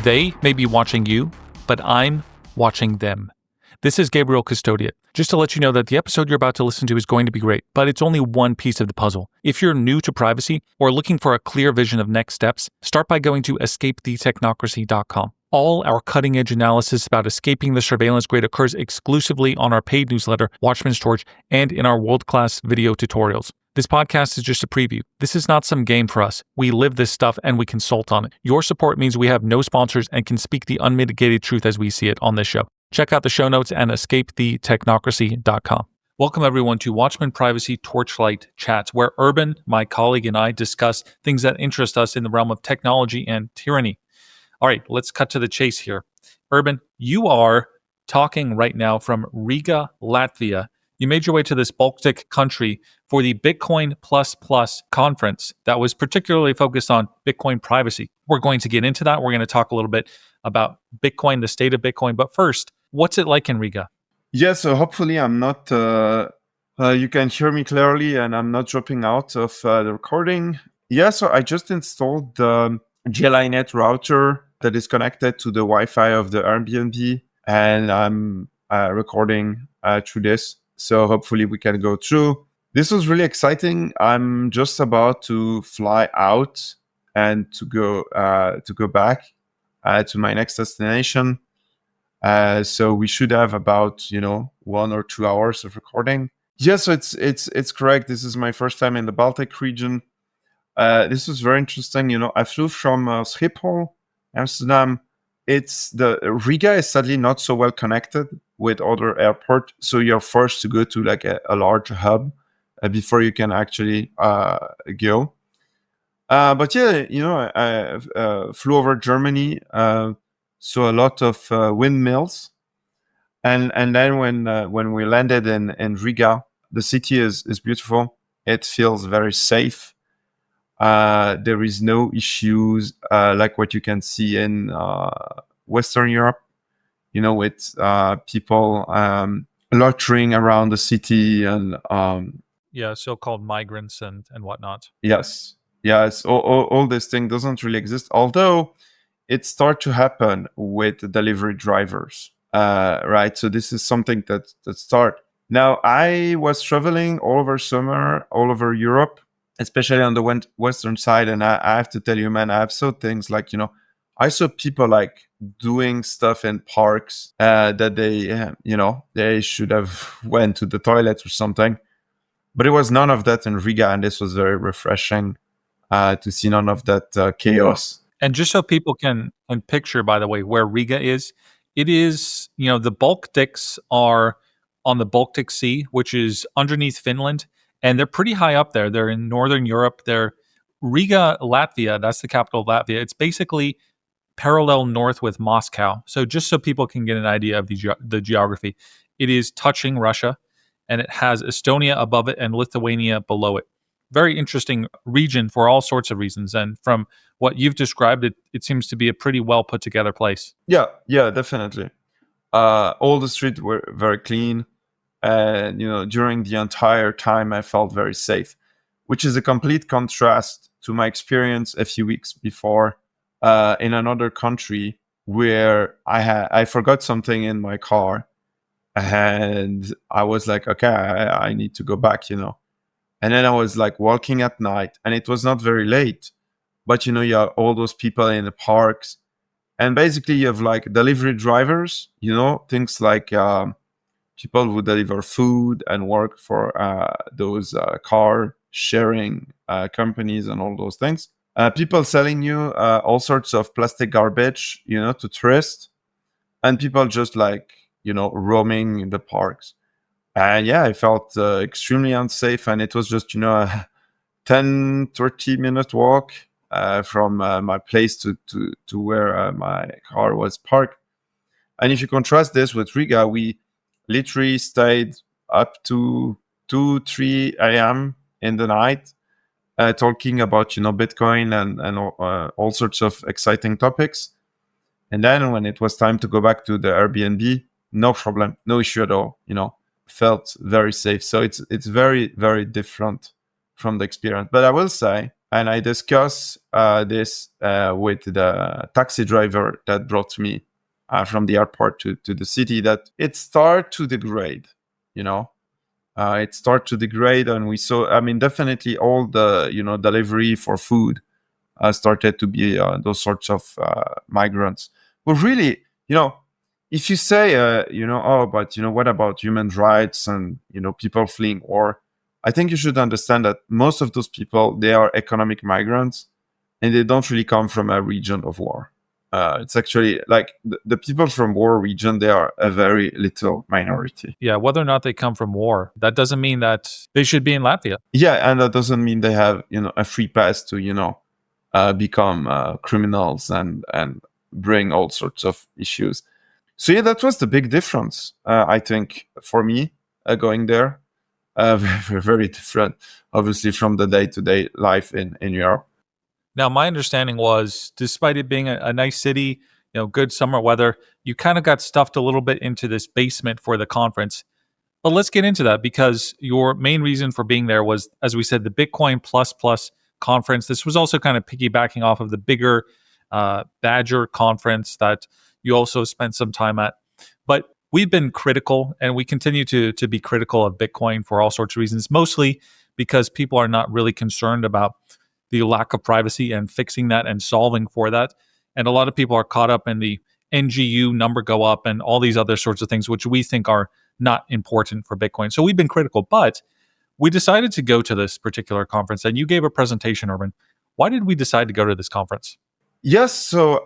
They may be watching you, but I'm watching them. This is Gabriel Custodiet. Just to let you know that the episode you're about to listen to is going to be great, but it's only one piece of the puzzle. If you're new to privacy or looking for a clear vision of next steps, start by going to escapethetechnocracy.com. All our cutting-edge analysis about escaping the surveillance grid occurs exclusively on our paid newsletter, Watchman's Torch, and in our world-class video tutorials. This podcast is just a preview. This is not some game for us. We live this stuff and we consult on it. Your support means we have no sponsors and can speak the unmitigated truth as we see it on this show. Check out the show notes and escapethetechnocracy.com. Welcome everyone to Watchman Privacy Torchlight Chats, where Urban, my colleague, and I discuss things that interest us in the realm of technology and tyranny. All right, let's cut to the chase here. Urban, you are talking right now from Riga, Latvia. You made your way to this Baltic country for the Bitcoin conference that was particularly focused on Bitcoin privacy. We're going to get into that. We're going to talk a little bit about Bitcoin, the state of Bitcoin. But first, what's it like in Riga? Yeah, so hopefully I'm not, you can hear me clearly and I'm not dropping out of the recording. Yeah, so I just installed the GLINet router that is connected to the Wi-Fi of the Airbnb, and I'm recording through this. So hopefully we can go through. This was really exciting. I'm just about to fly out and to go back to my next destination. So we should have about 1 or 2 hours of recording. Yeah, so it's correct. This is my first time in the Baltic region. This was very interesting. I flew from Schiphol, Amsterdam. Riga is sadly not so well connected with other airport, so you're forced to go to like a large hub before you can actually go. But yeah, I flew over Germany, so a lot of windmills, and then when we landed in Riga, the city is beautiful. It feels very safe. There is no issues like what you can see in Western Europe, with people loitering around the city and so-called migrants and whatnot. Yes, all this thing doesn't really exist, although it starts to happen with delivery drivers, right? So this is something that start. Now, I was traveling all over summer, all over Europe, especially on the western side, and I have to tell you, man, I saw things like, I saw people like doing stuff in parks that they should have went to the toilet or something. But it was none of that in Riga, and this was very refreshing to see none of that chaos. And just so people can picture, by the way, where Riga is, it is, the Baltics are on the Baltic Sea, which is underneath Finland, and they're pretty high up there. They're in Northern Europe. They're Riga, Latvia, that's the capital of Latvia. It's basically parallel north with Moscow. So just so people can get an idea of the geography, it is touching Russia, and it has Estonia above it and Lithuania below it. Very interesting region for all sorts of reasons. And from what you've described, it seems to be a pretty well put together place. Yeah, definitely. All the streets were very clean. And, during the entire time, I felt very safe, which is a complete contrast to my experience a few weeks before in another country where I forgot something in my car. And I was like, okay, I need to go back, And then I was like walking at night, and it was not very late, but you have all those people in the parks, and basically you have like delivery drivers, things like people who deliver food and work for those car sharing companies and all those things. People selling you all sorts of plastic garbage, to tourists, and people just like, roaming in the parks. And yeah, I felt extremely unsafe, and it was just, a 10-30 minute walk from my place to where my car was parked. And if you contrast this with Riga, we literally stayed up to 2-3 a.m. in the night talking about, Bitcoin and all sorts of exciting topics. And then when it was time to go back to the Airbnb, no problem, no issue at all. Felt very safe. So it's very, very different from the experience. But I will say, and I discuss this with the taxi driver that brought me from the airport to the city, that it started to degrade. It started to degrade, and we saw. I mean, definitely all the delivery for food started to be those sorts of migrants. But really, if you say, oh, but what about human rights and people fleeing war? I think you should understand that most of those people, they are economic migrants, and they don't really come from a region of war. It's actually like the people from war region, they are a very little minority. Yeah, whether or not they come from war, that doesn't mean that they should be in Latvia. Yeah, and that doesn't mean they have a free pass to become criminals and bring all sorts of issues. So yeah, that was the big difference, I think, for me going there. Very, very different, obviously, from the day-to-day life in Europe. Now, my understanding was, despite it being a nice city, good summer weather, you kind of got stuffed a little bit into this basement for the conference. But let's get into that, because your main reason for being there was, as we said, the Bitcoin plus plus conference. This was also kind of piggybacking off of the bigger Badger conference that you also spent some time at. But we've been critical, and we continue to be critical of Bitcoin for all sorts of reasons, mostly because people are not really concerned about the lack of privacy and fixing that and solving for that. And a lot of people are caught up in the NGU number go up and all these other sorts of things, which we think are not important for Bitcoin. So we've been critical, but we decided to go to this particular conference, and you gave a presentation, Urban. Why did we decide to go to this conference? Yes, so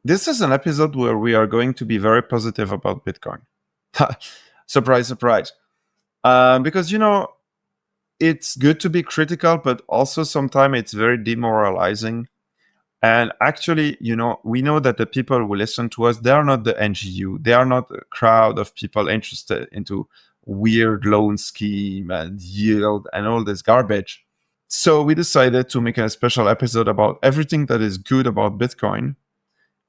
this is an episode where we are going to be very positive about Bitcoin. Surprise, surprise. Because, it's good to be critical, but also sometimes it's very demoralizing. And actually, we know that the people who listen to us, they are not the NGU. They are not a crowd of people interested into weird loan scheme and yield and all this garbage. So we decided to make a special episode about everything that is good about Bitcoin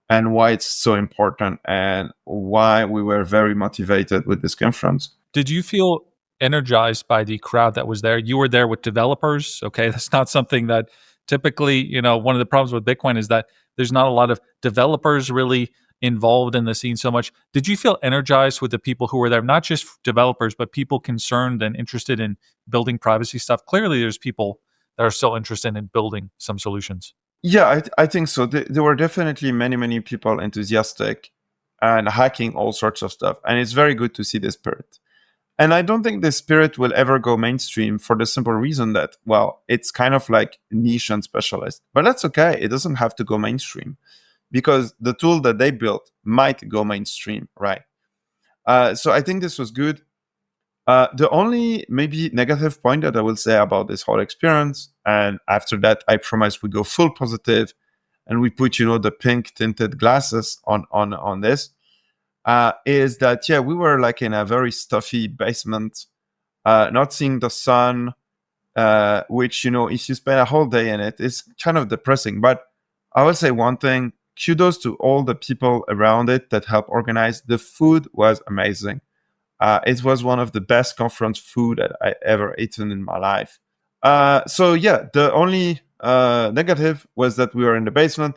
and why it's so important and why we were very motivated with this conference. Did you feel energized by the crowd that was there? You were there with developers. Okay, that's not something that typically, one of the problems with Bitcoin is that there's not a lot of developers really involved in the scene so much. Did you feel energized with the people who were there? Not just developers, but people concerned and interested in building privacy stuff. Clearly, there's people that are still interested in building some solutions. Yeah, I think so. There were definitely many, many people enthusiastic and hacking all sorts of stuff. And it's very good to see this spirit. And I don't think this spirit will ever go mainstream for the simple reason that, well, it's kind of like niche and specialist. But that's okay. It doesn't have to go mainstream because the tool that they built might go mainstream, right? So I think this was good. The only maybe negative point that I will say about this whole experience, and after that, I promise we go full positive and we put, the pink tinted glasses on this, is that, yeah, we were like in a very stuffy basement, not seeing the sun, which, if you spend a whole day in it, it's kind of depressing. But I will say one thing, kudos to all the people around it that helped organize. The food was amazing. It was one of the best conference food that I ever eaten in my life. So yeah, the only negative was that we were in the basement.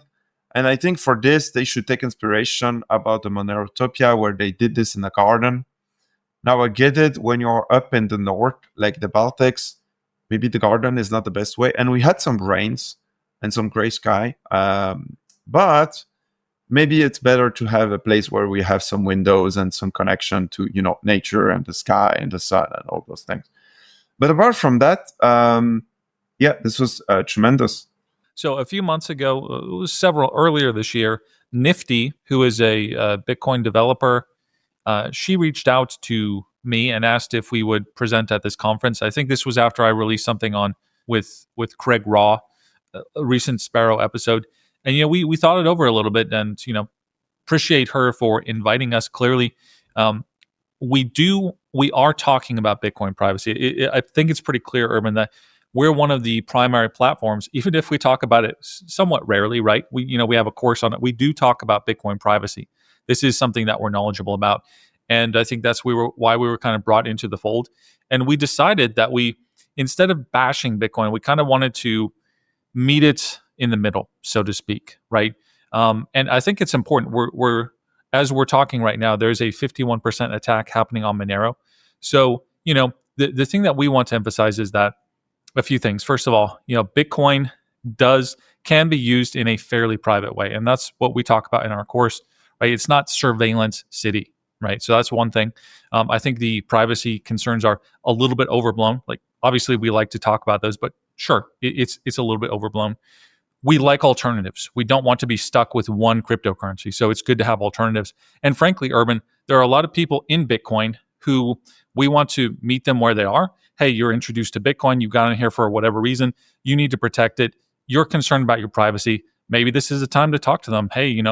And I think for this, they should take inspiration about the Monerotopia, where they did this in a garden. Now I get it, when you're up in the north, like the Baltics, maybe the garden is not the best way. And we had some rains and some gray sky. But maybe it's better to have a place where we have some windows and some connection to, nature and the sky and the sun and all those things. But apart from that, yeah, this was tremendous. So a few months ago, it was several earlier this year, Nifty, who is a Bitcoin developer, she reached out to me and asked if we would present at this conference. I think this was after I released something on with Craig Raw, a recent Sparrow episode. And we thought it over a little bit, and appreciate her for inviting us. Clearly, we are talking about Bitcoin privacy. I think it's pretty clear, Urban, that we're one of the primary platforms, even if we talk about it somewhat rarely, right? We have a course on it. We do talk about Bitcoin privacy. This is something that we're knowledgeable about. And I think that's why we were kind of brought into the fold. And we decided that instead of bashing Bitcoin, we kind of wanted to meet it in the middle, so to speak, right? And I think it's important. We're as we're talking right now, there's a 51% attack happening on Monero. So, the thing that we want to emphasize is that a few things. First of all, Bitcoin can be used in a fairly private way, and that's what we talk about in our course, right? It's not surveillance city, right? So that's one thing. I think the privacy concerns are a little bit overblown. Like, obviously, we like to talk about those, but sure, it's a little bit overblown. We like alternatives. We don't want to be stuck with one cryptocurrency. So it's good to have alternatives. And frankly, Urban, there are a lot of people in Bitcoin who we want to meet them where they are. Hey, you're introduced to Bitcoin. You got in here for whatever reason. You need to protect it. You're concerned about your privacy. Maybe this is a time to talk to them. Hey,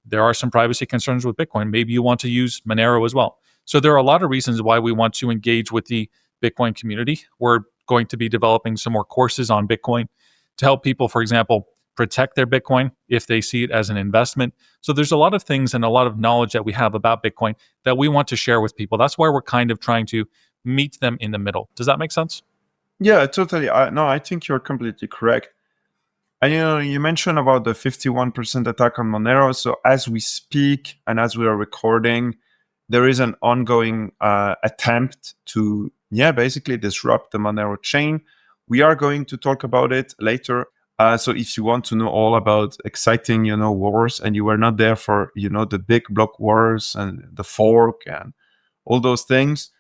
there are some privacy concerns with Bitcoin. Maybe you want to use Monero as well. So there are a lot of reasons why we want to engage with the Bitcoin community. We're going to be developing some more courses on Bitcoin to help people, for example, protect their Bitcoin if they see it as an investment. So there's a lot of things and a lot of knowledge that we have about Bitcoin that we want to share with people. That's why we're kind of trying to meet them in the middle. Does that make sense? Yeah, totally. No, I think you're completely correct. And you mentioned about the 51% attack on Monero. So as we speak and as we are recording, there is an ongoing attempt to, basically disrupt the Monero chain. We are going to talk about it later. So if you want to know all about exciting, wars, and you were not there for, the big block wars and the fork and all those things,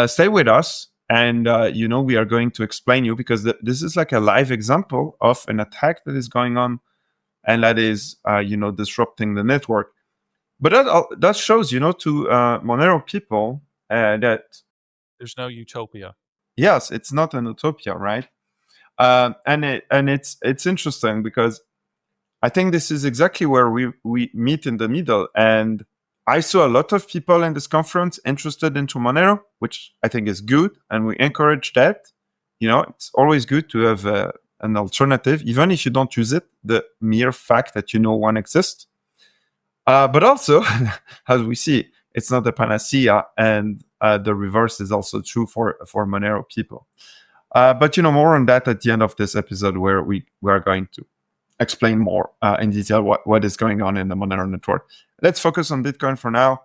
stay with us. And, we are going to explain you, because this is like a live example of an attack that is going on and that is, disrupting the network. But that shows, to Monero people that there's no utopia. Yes, it's not an utopia, right? And it's interesting because I think this is exactly where we meet in the middle. And I saw a lot of people in this conference interested into Monero, which I think is good, and we encourage that. It's always good to have an alternative, even if you don't use it. The mere fact that one exists. But also, as we see, it's not a panacea, and the reverse is also true for Monero people. But more on that at the end of this episode, where we are going to explain more in detail what is going on in the Monero network. Let's focus on Bitcoin for now.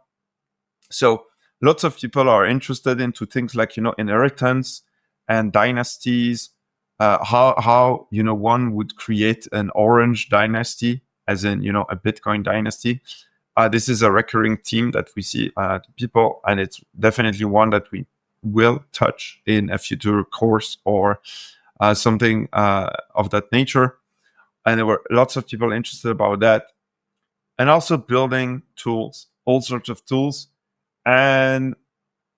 So lots of people are interested into things like inheritance and dynasties. How one would create an orange dynasty, as in a Bitcoin dynasty. This is a recurring theme that we see people, and it's definitely one that we will touch in a future course or something of that nature. And there were lots of people interested about that. And also building tools, all sorts of tools. And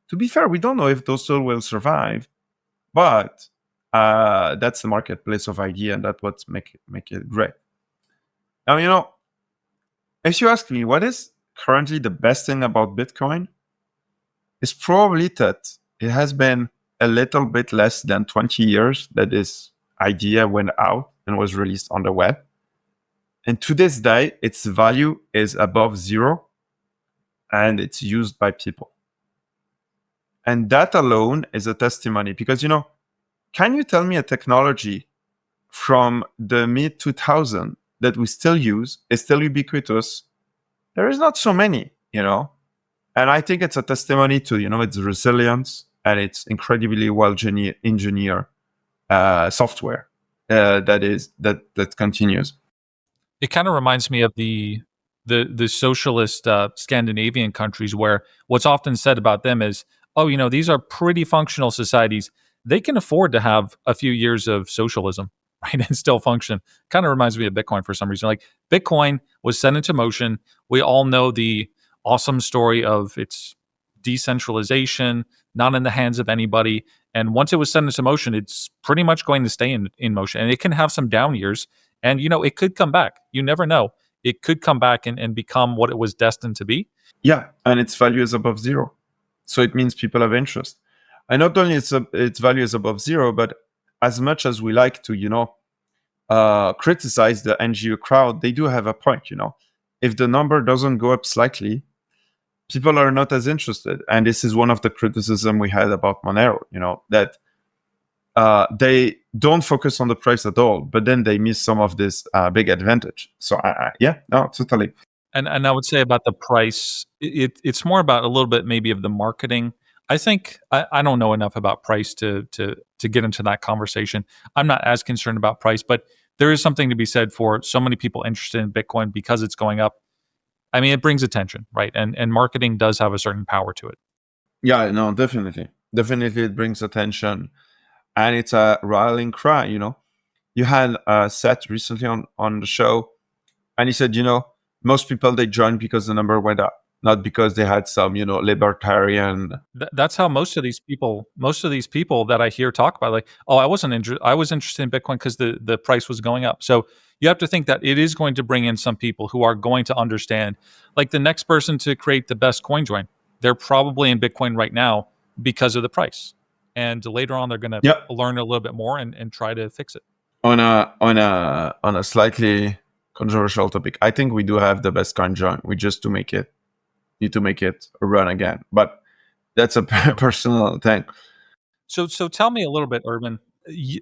to be fair, we don't know if those tools will survive, but that's the marketplace of idea, and that's what make it great. Now, if you ask me what is currently the best thing about Bitcoin, it's probably that it has been a little bit less than 20 years that this idea went out and was released on the web. And to this day, its value is above zero, and it's used by people. And that alone is a testimony, because, can you tell me a technology from the mid 2000s that we still use, is still ubiquitous? There is not so many, And I think it's a testimony to, its resilience and its incredibly well engineered software that continues. It kind of reminds me of the socialist Scandinavian countries, where what's often said about them is, oh, these are pretty functional societies. They can afford to have a few years of socialism, right, and still function. Kind of reminds me of Bitcoin for some reason. Like, Bitcoin was set into motion. We all know the awesome story of its decentralization, not in the hands of anybody. And once it was set into motion, it's pretty much going to stay in motion. And it can have some down years. And, it could come back. You never know. It could come back and become what it was destined to be. Yeah, and its value is above zero. So it means people have interest. And not only its value is above zero, but as much as we like to, criticize the NGO crowd, they do have a point. If the number doesn't go up slightly, people are not as interested. And this is one of the criticism we had about Monero, that they don't focus on the price at all, but then they miss some of this big advantage. So yeah, no, totally. And I would say about the price, it's more about a little bit maybe of the marketing. I think I don't know enough about price to get into that conversation. I'm not as concerned about price, but there is something to be said for so many people interested in Bitcoin because it's going up. I mean, it brings attention, right? And marketing does have a certain power to it. Yeah, no, definitely. Definitely it brings attention. And it's a rallying cry, You had Seth recently on the show, and he said, most people, they joined because the number went up, not because they had some, libertarian. That's how most of these people that I hear talk about, like, oh, I was interested in Bitcoin because the price was going up. So you have to think that it is going to bring in some people who are going to understand, like the next person to create the best coin join, they're probably in Bitcoin right now because of the price. And later on, they're going to Yep. learn a little bit more and try to fix it. On a slightly controversial topic, I think we do have the best coin join. We just need to make it run again. But that's a personal thing. So tell me a little bit, Urban.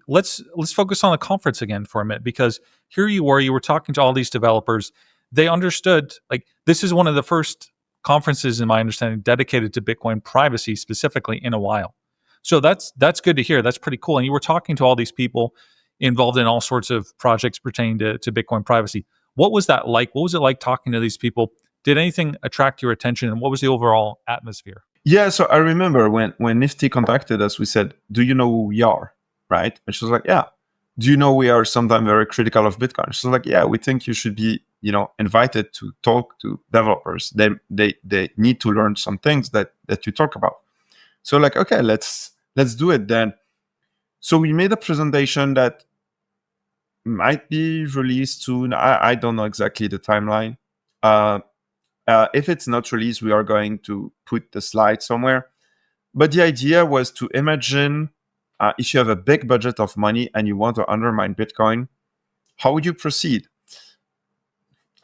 Let's focus on the conference again for a minute, because here you were talking to all these developers. They understood, like, this is one of the first conferences, in my understanding, dedicated to Bitcoin privacy specifically in a while. So that's good to hear. That's pretty cool. And you were talking to all these people involved in all sorts of projects pertaining to Bitcoin privacy. What was that like? What was it like talking to these people? Did anything attract your attention, and what was the overall atmosphere? Yeah, so I remember when Nifty contacted us, we said, "Do you know who we are?" Right? And she was like, "Yeah." "Do you know we are sometimes very critical of Bitcoin?" She was like, "Yeah, we think you should be, invited to talk to developers. They need to learn some things that you talk about." So like, okay, let's do it then. So we made a presentation that might be released soon. I don't know exactly the timeline. If it's not released, we are going to put the slide somewhere. But the idea was to imagine if you have a big budget of money and you want to undermine Bitcoin, how would you proceed?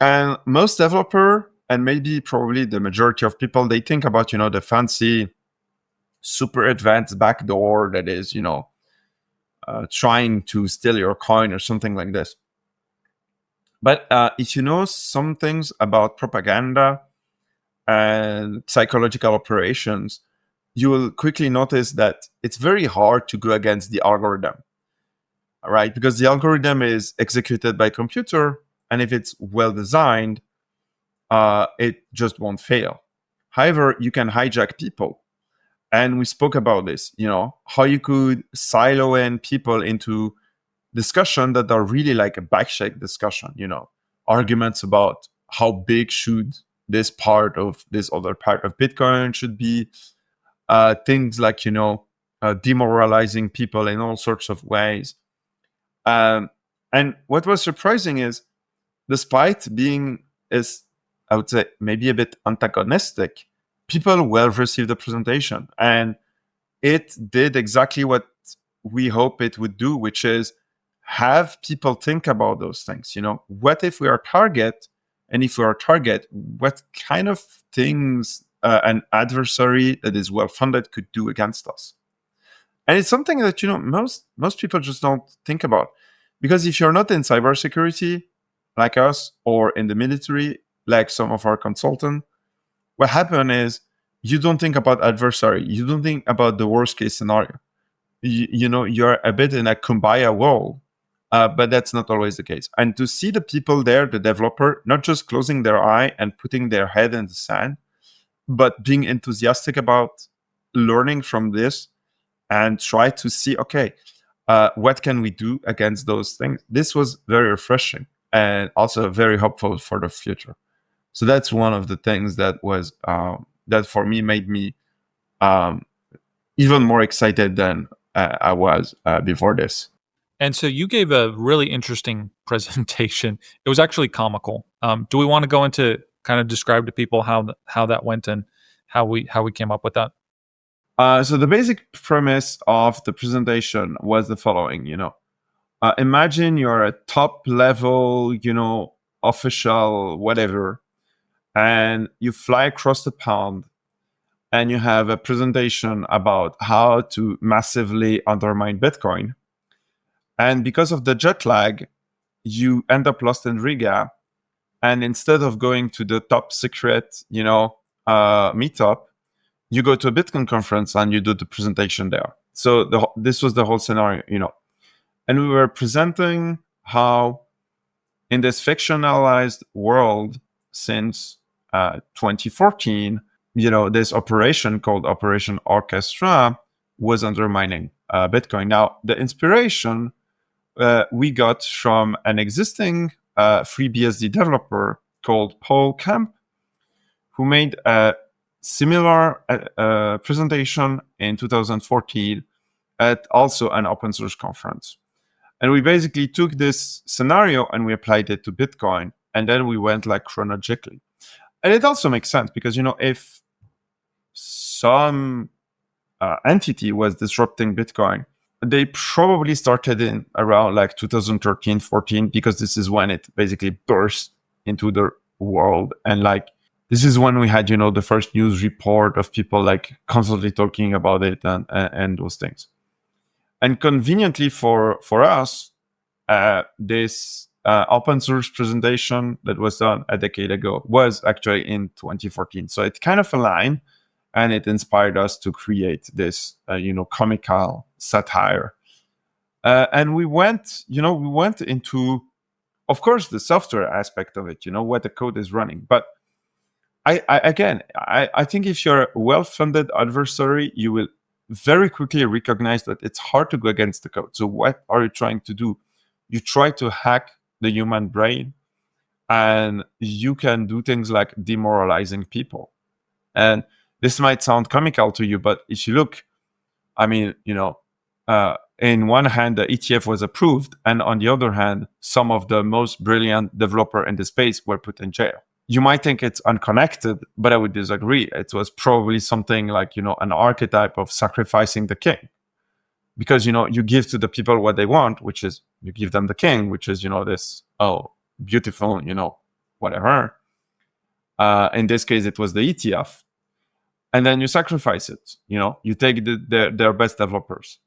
And most developer, and maybe probably the majority of people, they think about, the fancy, super advanced backdoor that is, trying to steal your coin or something like this. But if you know some things about propaganda and psychological operations, you will quickly notice that it's very hard to go against the algorithm, right? Because the algorithm is executed by computer, and if it's well designed, it just won't fail. However, you can hijack people. And we spoke about this, how you could silo in people into discussion that are really like a backshake discussion, arguments about how big should this part of this other part of Bitcoin should be, things like, demoralizing people in all sorts of ways. And what was surprising is, despite being, I would say, maybe a bit antagonistic, people well received the presentation. And it did exactly what we hope it would do, which is have people think about those things. What if we are target? And if we are target, what kind of things an adversary that is well funded could do against us? And it's something that most people just don't think about, because if you're not in cybersecurity like us, or in the military like some of our consultants, what happens is you don't think about adversary. You don't think about the worst case scenario. You're a bit in a kumbaya world, but that's not always the case. And to see the people there, the developer, not just closing their eye and putting their head in the sand, but being enthusiastic about learning from this and try to see, okay, what can we do against those things? This was very refreshing and also very hopeful for the future. So that's one of the things that was that for me made me even more excited than I was before this. And so you gave a really interesting presentation. It was actually comical. Do we want to go into kind of describe to people how that went and how we came up with that? So the basic premise of the presentation was the following, imagine you're a top level, official, whatever, and you fly across the pond and you have a presentation about how to massively undermine Bitcoin. And because of the jet lag, you end up lost in Riga. And instead of going to the top secret, meetup, you go to a Bitcoin conference and you do the presentation there. So this was the whole scenario. And we were presenting how in this fictionalized world since 2014, this operation called Operation Orchestra was undermining Bitcoin. Now, the inspiration we got from an existing FreeBSD developer called Paul Kemp, who made a similar presentation in 2014 at also an open source conference. And we basically took this scenario and we applied it to Bitcoin. And then we went like chronologically. And it also makes sense because, if some entity was disrupting Bitcoin, they probably started in around like 2013, 14, because this is when it basically burst into the world. And like, this is when we had, the first news report of people like constantly talking about it and those things. And conveniently for us, this open source presentation that was done a decade ago was actually in 2014. So it kind of aligned, and it inspired us to create this, comical satire. And we went into, of course, the software aspect of it, what the code is running. But I think if you're a well-funded adversary, you will very quickly recognize that it's hard to go against the code. So what are you trying to do? You try to hack the human brain, and you can do things like demoralizing people. And this might sound comical to you, but if you look, in one hand, the ETF was approved, and on the other hand, some of the most brilliant developers in the space were put in jail. You might think it's unconnected, but I would disagree. It was probably something like, an archetype of sacrificing the king. Because, you give to the people what they want, which is you give them the king, which is, this, beautiful, whatever. In this case, it was the ETF. And then you sacrifice it, you take their best developers.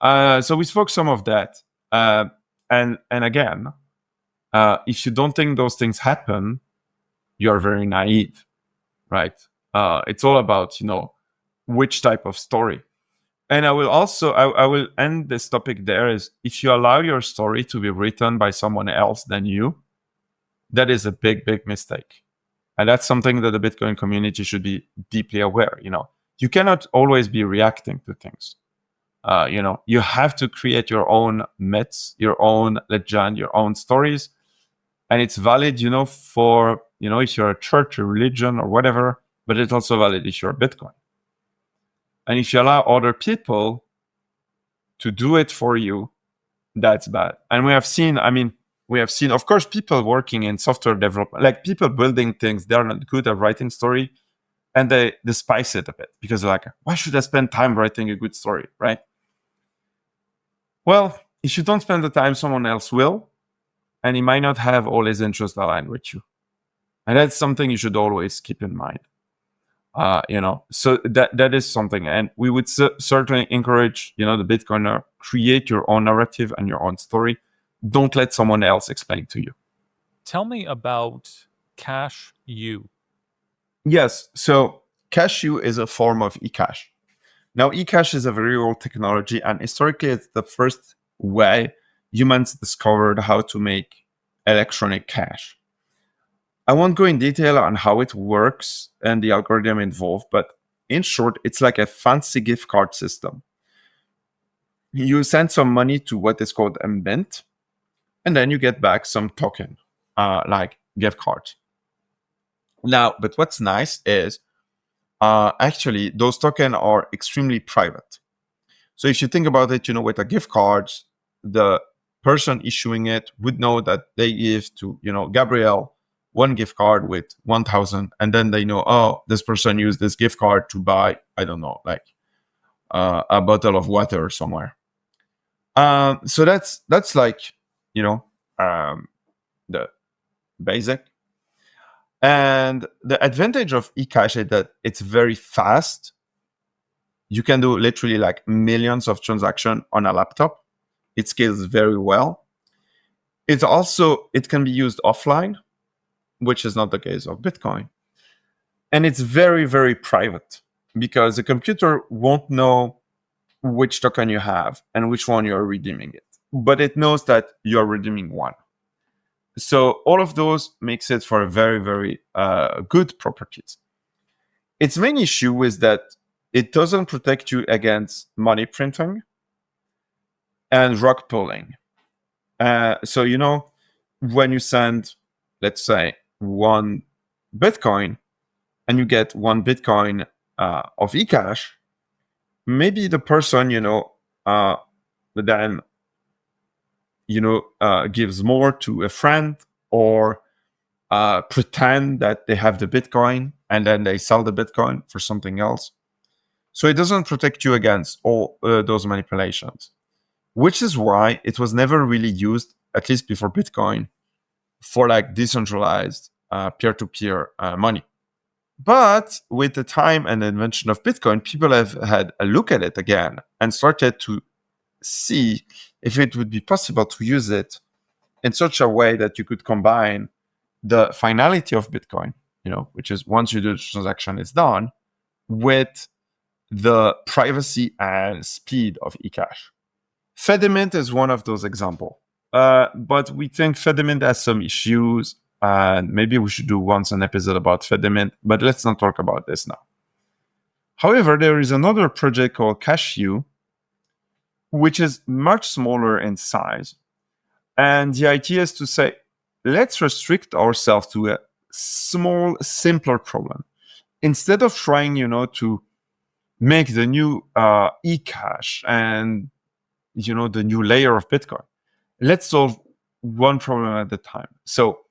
So we spoke some of that. And again, if you don't think those things happen, you're very naive, right? It's all about, which type of story. And I will end this topic there, is if you allow your story to be written by someone else than you, that is a big, big mistake. And that's something that the Bitcoin community should be deeply aware. You cannot always be reacting to things. You have to create your own myths, your own legend, your own stories. And it's valid, for, if you're a church, a religion, or whatever, but it's also valid if you're Bitcoin. And if you allow other people to do it for you, that's bad. And we have seen, of course, people working in software development, like people building things, they're not good at writing story, and they despise it a bit because they're like, why should I spend time writing a good story, right? Well, if you don't spend the time, someone else will, and he might not have all his interests aligned with you. And that's something you should always keep in mind. So that is something. And we would certainly encourage, the Bitcoiner, create your own narrative and your own story. Don't let someone else explain to you. Tell me about Cash.U. Yes. So Cash.U is a form of eCash. Now, eCash is a very old technology, and historically, it's the first way humans discovered how to make electronic cash. I won't go in detail on how it works and the algorithm involved, but in short, it's like a fancy gift card system. You send some money to what is called a mint, and then you get back some token, like gift cards. Now, but what's nice is actually those tokens are extremely private. So if you think about it, with a gift card, the person issuing it would know that they give to, Gabriel one gift card with 1,000, and then they know, oh, this person used this gift card to buy, I don't know, like a bottle of water somewhere. So that's like, the basic. And the advantage of eCash is that it's very fast. You can do literally like millions of transactions on a laptop. It scales very well. It can be used offline, which is not the case of Bitcoin. And it's very, very private because the computer won't know which token you have and which one you're redeeming it. But it knows that you're redeeming one. So all of those makes it for a very, very good properties. Its main issue is that it doesn't protect you against money printing and rug pulling. So, when you send, let's say, 1 Bitcoin and you get 1 Bitcoin of eCash, maybe the person, then, gives more to a friend or pretend that they have the Bitcoin and then they sell the Bitcoin for something else. So it doesn't protect you against all those manipulations, which is why it was never really used, at least before Bitcoin, for like decentralized peer-to-peer money. But with the time and the invention of Bitcoin, people have had a look at it again and started to see if it would be possible to use it in such a way that you could combine the finality of Bitcoin, which is once you do the transaction, it's done, with the privacy and speed of eCash. Fedimint is one of those examples. But we think Fedimint has some issues, and maybe we should do once an episode about Fedimint, but let's not talk about this now. However, there is another project called Cashew, which is much smaller in size. And the idea is to say, let's restrict ourselves to a small, simpler problem. Instead of trying, to make the new eCash and, the new layer of Bitcoin, let's solve one problem at a time. So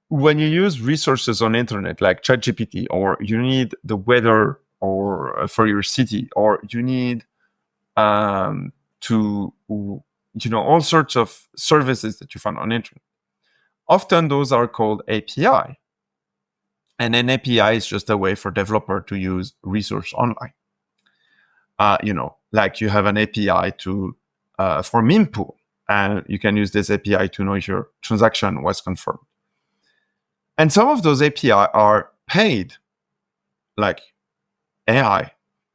when you use resources on internet like ChatGPT, or you need the weather or for your city, or you need all sorts of services that you find on internet, often those are called API. And an API is just a way for developer to use resource online. Like you have an API for mempool, and you can use this API to know if your transaction was confirmed. And some of those API are paid, like AI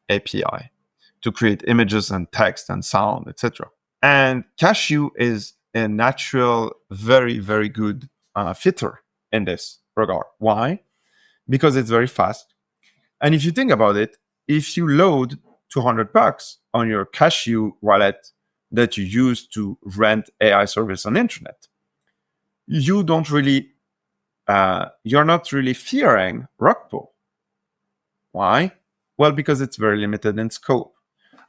API, to create images and text and sound, etc. And Cashew is a natural, very, very good fitter in this regard. Why? Because it's very fast. And if you think about it, if you load $200 on your Cashew wallet that you use to rent AI service on internet, you're not really fearing rug pull. Why? Well, because it's very limited in scope.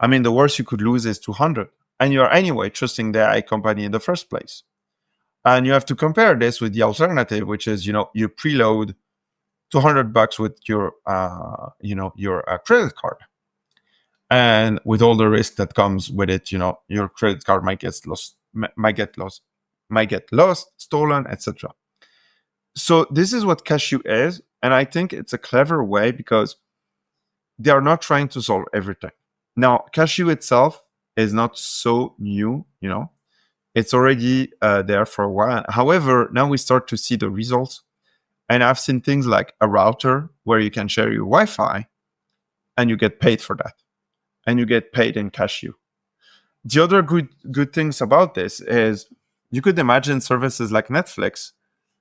I mean, the worst you could lose is 200, and you're anyway trusting the AI company in the first place. And you have to compare this with the alternative, which is, you preload $200 with your credit card, and with all the risk that comes with it, your credit card might get lost, stolen, etc. So this is what Cashew is, and I think it's a clever way because they are not trying to solve everything. Now, Cashew itself is not so new, it's already there for a while. However, now we start to see the results, and I've seen things like a router where you can share your Wi-Fi, and you get paid for that, and you get paid in Cashew. The other good things about this is you could imagine services like Netflix,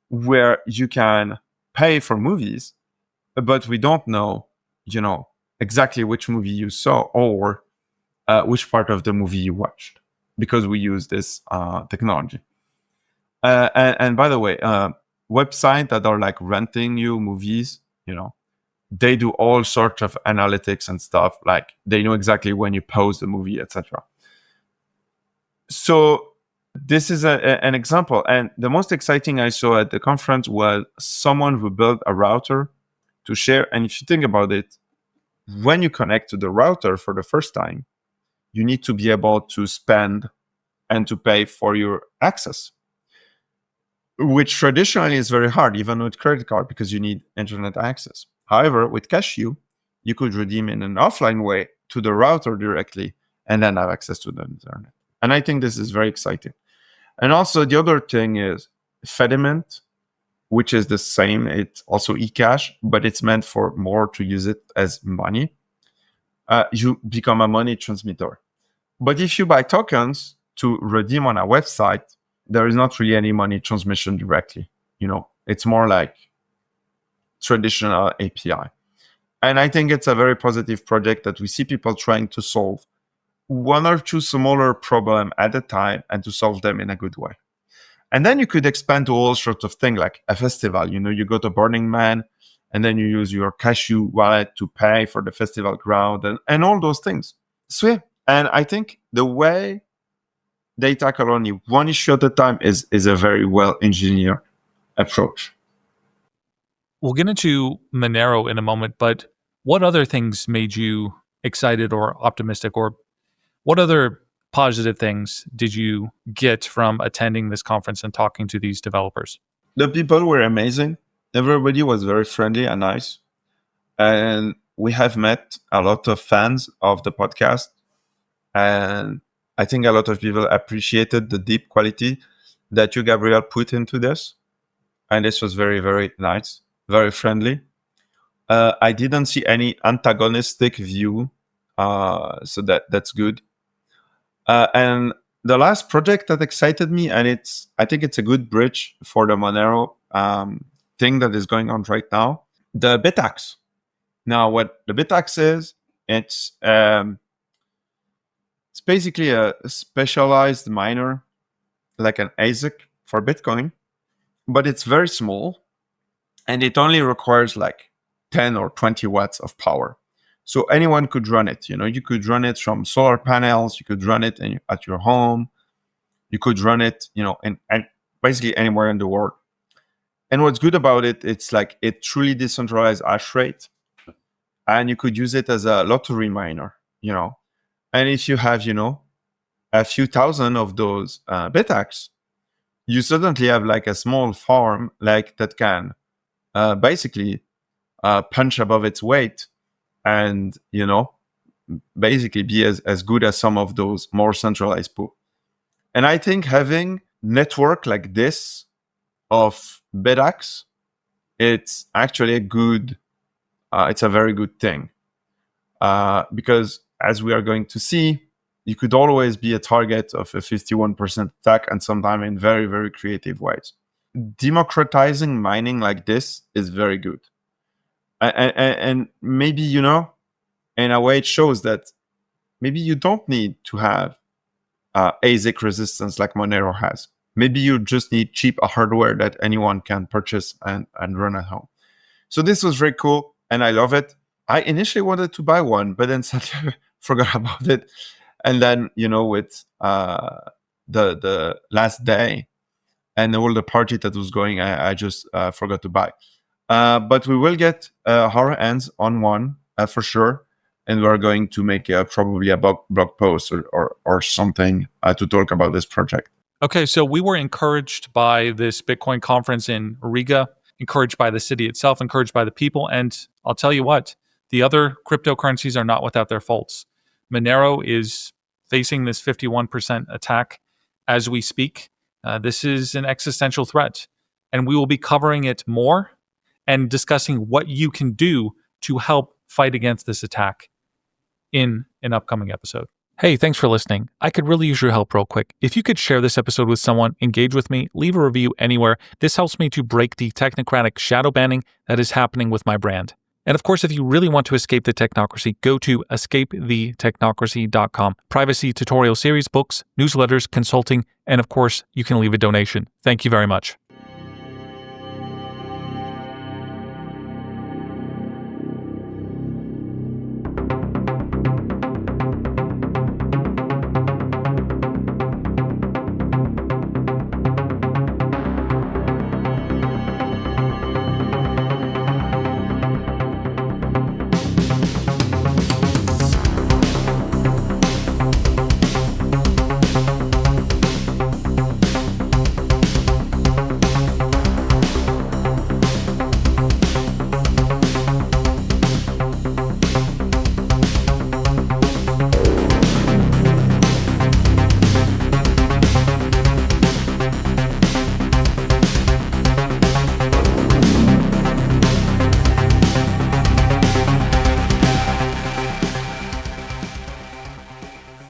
where you can pay for movies, but we don't know, exactly which movie you saw or which part of the movie you watched, because we use this technology. And by the way, websites that are like renting you movies, they do all sorts of analytics and stuff. Like they know exactly when you post the movie, etc. So this is an example. And the most exciting I saw at the conference was someone who built a router to share. And if you think about it, when you connect to the router for the first time, you need to be able to spend and to pay for your access, which traditionally is very hard, even with credit card, because you need internet access. However, with Cashew, you could redeem in an offline way to the router directly and then have access to the internet. And I think this is very exciting. And also the other thing is Fediment, which is the same. It's also eCash, but it's meant for more to use it as money. You become a money transmitter. But if you buy tokens to redeem on a website, there is not really any money transmission directly. It's more like traditional API. And I think it's a very positive project that we see people trying to solve one or two smaller problems at a time and to solve them in a good way. And then you could expand to all sorts of things like a festival. You go to Burning Man and then you use your Cashew wallet to pay for the festival crowd and all those things. So yeah, and I think the way they tackle only one issue at a time is a very well-engineered approach. We'll get into Monero in a moment, but what other things made you excited or optimistic, or what other positive things did you get from attending this conference and talking to these developers? The people were amazing. Everybody was very friendly and nice. And we have met a lot of fans of the podcast. And I think a lot of people appreciated the deep quality that you, Gabriel, put into this. And this was very, very nice, very friendly. I didn't see any antagonistic view, so that's good. And the last project that excited me, and I think it's a good bridge for the Monero thing that is going on right now, the BitAxe. Now, what the BitAxe is, it's basically a specialized miner, like an ASIC for Bitcoin, but it's very small, and it only requires like 10 or 20 watts of power. So anyone could run it. You could run it from solar panels. You could run it at your home. You could run it, in basically anywhere in the world. And what's good about it, it's like it truly decentralized hash rate, and you could use it as a lottery miner. And if you have, a few thousand of those BitAxe, you suddenly have like a small farm like that can basically punch above its weight. And, basically be as good as some of those more centralized pools. And I think having network like this of BitAxe, it's actually it's a very good thing. Because as we are going to see, you could always be a target of a 51% attack, and sometimes in very, very creative ways. Democratizing mining like this is very good. And maybe, in a way it shows that maybe you don't need to have ASIC resistance like Monero has. Maybe you just need cheap hardware that anyone can purchase and run at home. So this was very cool, and I love it. I initially wanted to buy one, but then suddenly forgot about it. And then, with the last day and all the party that was going, I just forgot to buy. But we will get our hands on one for sure. And we're going to make probably a blog post or something to talk about this project. Okay, so we were encouraged by this Bitcoin conference in Riga, encouraged by the city itself, encouraged by the people. And I'll tell you what, the other cryptocurrencies are not without their faults. Monero is facing this 51% attack as we speak. This is an existential threat, and we will be covering it more and discussing what you can do to help fight against this attack in an upcoming episode. Hey, thanks for listening. I could really use your help real quick. If you could share this episode with someone, engage with me, leave a review anywhere. This helps me to break the technocratic shadow banning that is happening with my brand. And of course, if you really want to escape the technocracy, go to escapethetechnocracy.com. Privacy tutorial series, books, newsletters, consulting, and of course, you can leave a donation. Thank you very much.